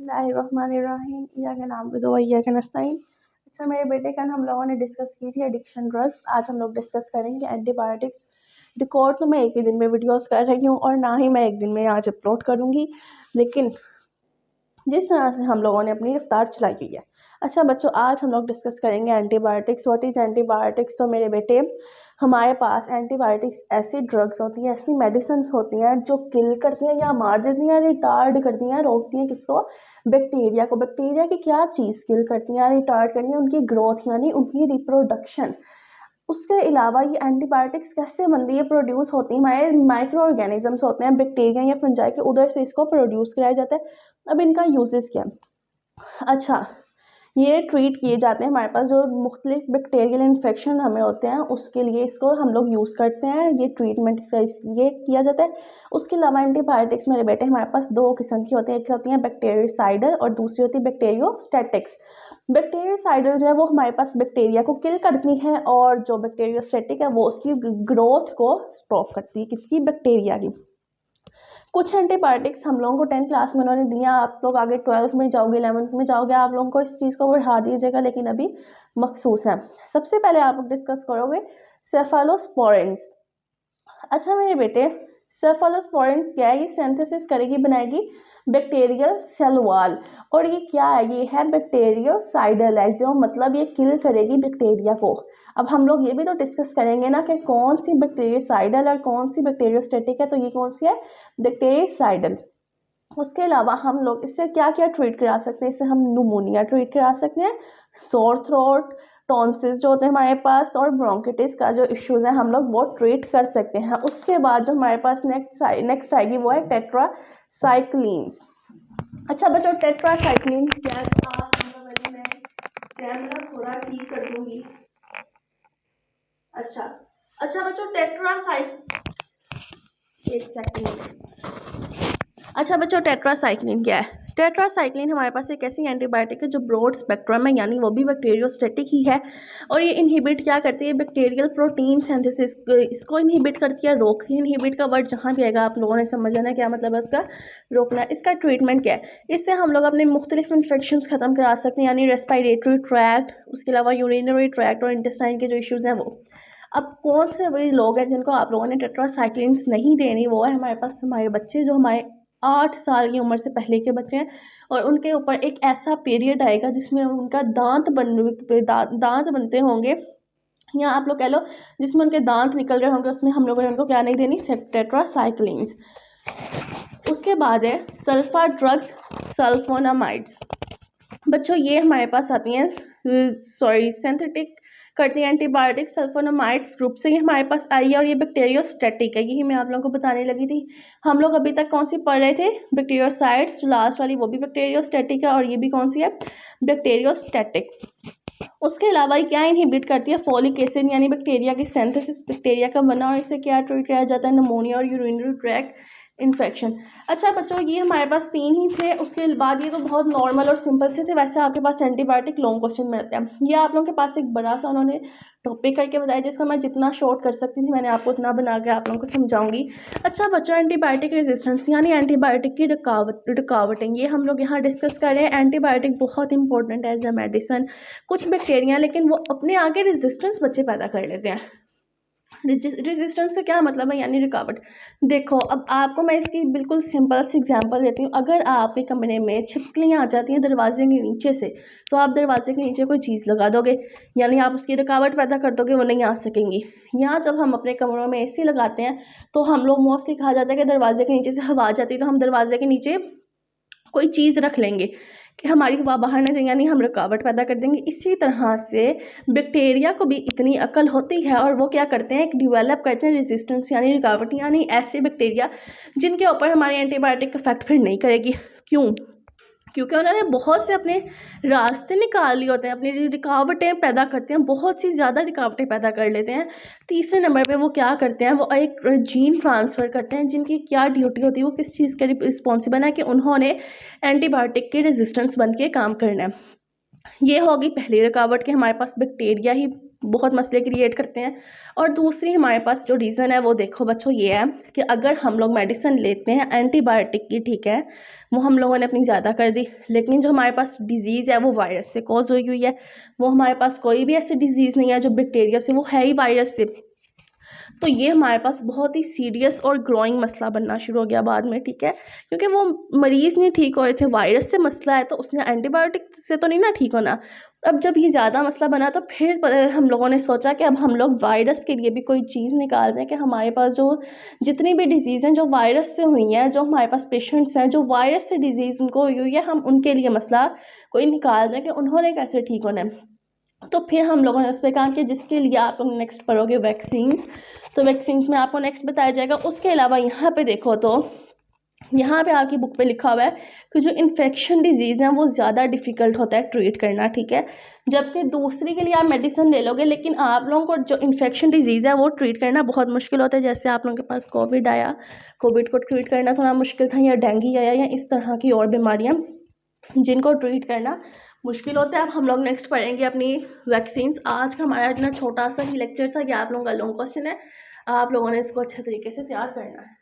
बिस्मिल्लाहिर्रहमानिर्रहीम इय्याका नअबुदु व इय्याका नस्तईन। अच्छा मेरे बेटे, कल हम लोगों ने डिस्कस की थी एडिक्शन ड्रग्स। आज हम लोग डिस्कस करेंगे एंटीबायोटिक्स। रिकॉर्ड तो मैं एक ही दिन में वीडियोस कर रही हूँ और ना ही मैं एक दिन में आज अपलोड करूँगी, लेकिन जिस तरह से हम लोगों ने अपनी रफ्तार चलाई हुई है। अच्छा बच्चों, आज हम लोग डिस्कस करेंगे एंटीबायोटिक्स। What is antibiotics? तो मेरे बेटे, हमारे पास एंटीबायोटिक्स ऐसी ड्रग्स होती हैं, ऐसी मेडिसिन होती हैं जो किल करती हैं या मार देती हैं, रिटार्ड करती हैं, रोकती हैं किसको? बैक्टीरिया को। बैक्टीरिया की क्या चीज़ किल करती हैं, रिटार्ड करती हैं? उनकी ग्रोथ यानी उनकी रिप्रोडक्शन। उसके अलावा ये एंटीबायोटिक्स कैसे बनती है, प्रोड्यूस होती है? हमारे माइक्रो ऑर्गेनिजम्स होते हैं, बैक्टीरिया या फंजाई के, उधर से इसको प्रोड्यूस कराया जाता है। अब इनका यूजेस क्या है? अच्छा, ये ट्रीट किए जाते हैं हमारे पास जो मुख्तलिफ बैक्टीरियल इन्फेक्शन हमें होते हैं, उसके लिए इसको हम लोग यूज़ करते हैं। ये ट्रीटमेंट इसका इसलिए किया जाता है। उसके अलावा एंटीबायोटिक्स मेरे बेटे हमारे पास दो किस्म की होती है। एक होती है बैक्टीरियोसाइडल और दूसरी होती है बैक्टीरियोस्टैटिक्स। बैक्टीरियोसाइडल जो है वो हमारे पास बैक्टीरिया को किल करती है, और जो बैक्टीरियोस्टैटिक है वो उसकी ग्रोथ को स्टॉप करती है, किसकी? बैक्टीरिया की। कुछ एंटीबायोटिक्स हम लोगों को 10th क्लास में उन्होंने दिया। आप लोग आगे 12th में जाओगे, 11th में जाओगे, आप लोगों को इस चीज़ को बढ़ा दीजिएगा, लेकिन अभी मखसूस है। सबसे पहले आप लोग डिस्कस करोगे सेफालोस्पोरेंस। अच्छा मेरे बेटे, सेफालोस्पोरेंस क्या है? ये सिंथेसिस करेगी, बनाएगी बैक्टीरियल सेल वॉल। और ये क्या है? ये है बैक्टीरियोसाइडल है, जो मतलब ये किल करेगी बैक्टीरिया को। अब हम लोग ये भी तो डिस्कस करेंगे ना कि कौन सी बैक्टीरियोसाइडल और कौन सी बैक्टीरियोस्टैटिक है। तो ये कौन सी है? बैक्टीरियोसाइडल। उसके अलावा हम लोग इससे क्या क्या ट्रीट करा सकते हैं? इससे हम न्यूमोनिया ट्रीट करा सकते हैं, सोर थ्रोट, टॉन्सिस जो होते हैं हमारे पास, और ब्रोंकिटिस का जो इश्यूज है हम लोग वो ट्रीट कर सकते हैं। उसके बाद जो हमारे पास नेक्स्ट आएगी वो है टेट्रासाइक्लिन्स। अच्छा बच्चों, टेट्रासाइक्लिन्स क्या है? मैं कैमरा थोड़ा ठीक कर दूंगी। अच्छा बच्चों, एक सेकंड। अच्छा बच्चों, टेट्रासाइक्लिन क्या है? टेट्रासाइक्लिन हमारे पास एक ऐसी एंटीबायोटिक है जो ब्रॉड स्पेक्ट्रम है, यानी वो भी बैक्टीरियोस्टैटिक ही है। और ये इनहिबिट क्या करती है? बैक्टीरियल प्रोटीन सिंथेसिस इसको इनहिबिट करती है, रोकती है। इनहिबिट का वर्ड जहाँ भी आएगा आप लोगों ने समझ जाना क्या मतलब है उसका, रोकना। इसका ट्रीटमेंट क्या है? इससे हम लोग अपने मुख्तलिफ इन्फेक्शन ख़त्म करा सकते हैं, यानी रेस्पिरेटरी ट्रैक्ट, उसके अलावा यूरिनरी ट्रैक्ट और इंटेस्टाइन के जो इश्यूज़ हैं वो। अब कौन से वही लोग हैं जिनको आप लोगों ने टेट्रासाइक्लिन्स नहीं देनी? वो है हमारे पास हमारे बच्चे जो हमारे 8 साल की उम्र से पहले के बच्चे हैं, और उनके ऊपर एक ऐसा पीरियड आएगा जिसमें उनका दांत बनते होंगे, या आप लोग कह लो जिसमें उनके दांत निकल रहे होंगे, उसमें हम लोगों ने उनको क्या नहीं देनी? टेट्रासाइक्लिन्स। उसके बाद है सल्फा ड्रग्स, सल्फोनामाइड्स। बच्चों ये हमारे पास आती हैं सिंथेटिक करती हैं एंटीबायोटिक्स सल्फोनामाइड्स ग्रुप से। ये हमारे पास आई है और ये बैक्टीरियोस्टैटिक है। यही मैं आप लोगों को बताने लगी थी। हम लोग अभी तक कौन सी पढ़ रहे थे? बैक्टीरियोसाइड्स, जो लास्ट वाली वो भी बैक्टीरियोस्टैटिक है, और ये भी कौन सी है? बैक्टीरियोस्टैटिक। उसके अलावा ये क्या इनहिबिट करती है? फोलिक एसिड, यानी बैक्टीरिया की सिंथेसिस, बैक्टीरिया का बना, और इसे क्या ट्रीट किया जाता है? निमोनिया और यूरिनरी ट्रैक्ट इन्फेक्शन। अच्छा बच्चों, ये हमारे पास 3 ही थे। उसके बाद ये तो बहुत नॉर्मल और सिंपल से थे। वैसे आपके पास एंटीबायोटिक लॉन्ग क्वेश्चन में आते हैं। ये आप लोगों के पास एक बड़ा सा उन्होंने टॉपिक करके बताया, जिसको मैं जितना शॉर्ट कर सकती थी मैंने आपको उतना बना के आप लोगों को समझाऊंगी। अच्छा बच्चों, एंटीबायोटिक रेजिस्टेंस यानी एंटीबायोटिक की रुकावटें, ये हम लोग यहाँ डिस्कस कर रहे हैं। एंटीबायोटिक बहुत इंपॉर्टेंट है एज ए मेडिसन। कुछ बैक्टीरिया लेकिन वो अपने आगे रेजिस्टेंस बच्चे पैदा कर लेते हैं। रेजिस्टेंस से क्या मतलब है? यानी रुकावट। देखो अब आपको मैं इसकी बिल्कुल सिंपल सी एग्जांपल देती हूँ। अगर आपके कमरे में छिपकलियाँ आ जाती हैं दरवाजे के नीचे से, तो आप दरवाजे के नीचे कोई चीज़ लगा दोगे, यानी आप उसकी रुकावट पैदा कर दोगे, वो नहीं आ सकेंगी। यहाँ जब हम अपने कमरों में एसी लगाते हैं तो हम लोग मोस्टली कहा जाता है कि दरवाजे के नीचे से हवा आ जाती है, तो हम दरवाजे के नीचे कोई चीज़ रख लेंगे कि हमारी हवा बाहर न जाए, यानी हम रुकावट पैदा कर देंगे। इसी तरह से बैक्टीरिया को भी इतनी अकल होती है, और वो क्या करते हैं? एक डिवेलप करते हैं रेजिस्टेंस यानी रुकावट, यानी ऐसे बैक्टीरिया जिनके ऊपर हमारी एंटीबायोटिक इफेक्ट फिर नहीं करेगी। क्यों? क्योंकि उन्होंने बहुत से अपने रास्ते निकाल लिए होते हैं, अपनी रुकावटें पैदा करते हैं, बहुत सी ज़्यादा रुकावटें पैदा कर लेते हैं। तीसरे नंबर पे वो क्या करते हैं? वो एक जीन ट्रांसफ़र करते हैं, जिनकी क्या ड्यूटी होती है? वो किस चीज़ के रिस्पॉन्सिबल है कि उन्होंने एंटीबायोटिक के रेजिस्टेंस बन के काम करना है। ये होगी पहली रुकावट कि हमारे पास बैक्टीरिया ही बहुत मसले क्रिएट करते हैं। और दूसरी हमारे पास जो रीज़न है वो देखो बच्चों ये है कि अगर हम लोग मेडिसिन लेते हैं एंटीबायोटिक की, ठीक है, वो हम लोगों ने अपनी ज़्यादा कर दी, लेकिन जो हमारे पास डिज़ीज़ है वो वायरस से कॉज हुई है। वो हमारे पास कोई भी ऐसी डिज़ीज़ नहीं है जो बैक्टीरिया से, वो है ही वायरस से। तो ये हमारे पास बहुत ही सीरियस और ग्रोइंग मसला बनना शुरू हो गया बाद में, ठीक है, क्योंकि वो मरीज़ नहीं ठीक हो रहे थे, वायरस से मसला है तो उसने एंटीबायोटिक से तो नहीं ना ठीक होना। अब जब ये ज़्यादा मसला बना तो फिर हम लोगों ने सोचा कि अब हम लोग वायरस के लिए भी कोई चीज़ निकाल दें कि हमारे पास जो जितनी भी डिज़ीज़ हैं जो वायरस से हुई हैं, जो हमारे पास पेशेंट्स हैं जो वायरस से डिज़ीज़ उनको हुई है, हम उनके लिए मसला कोई निकाल दें कि उन्होंने कैसे ठीक होना है। तो फिर हम लोगों ने उस पर कहा कि जिसके लिए आप लोग नेक्स्ट पढ़ोगे वैक्सीन्स, तो वैक्सीन्स में आपको नेक्स्ट बताया जाएगा। उसके अलावा यहाँ पे देखो तो यहाँ पे आपकी बुक पे लिखा हुआ है कि जो इन्फेक्शन डिजीज़ हैं वो ज़्यादा डिफ़िकल्ट होता है ट्रीट करना, ठीक है, जबकि दूसरी के लिए आप मेडिसिन ले लोगे, लेकिन आप लोगों को जो इन्फेक्शन डिजीज़ है वो ट्रीट करना बहुत मुश्किल होता है। जैसे आप लोगों के पास कोविड आया, कोविड को ट्रीट करना थोड़ा मुश्किल था, या डेंगू आया, या इस तरह की और बीमारियाँ जिनको ट्रीट करना मुश्किल होता है। अब हम लोग नेक्स्ट पढ़ेंगे अपनी वैक्सीन्स। आज का हमारा इतना छोटा सा ही लेक्चर था कि आप लोगों का लॉन्ग क्वेश्चन है, आप लोगों ने इसको अच्छे तरीके से तैयार करना है।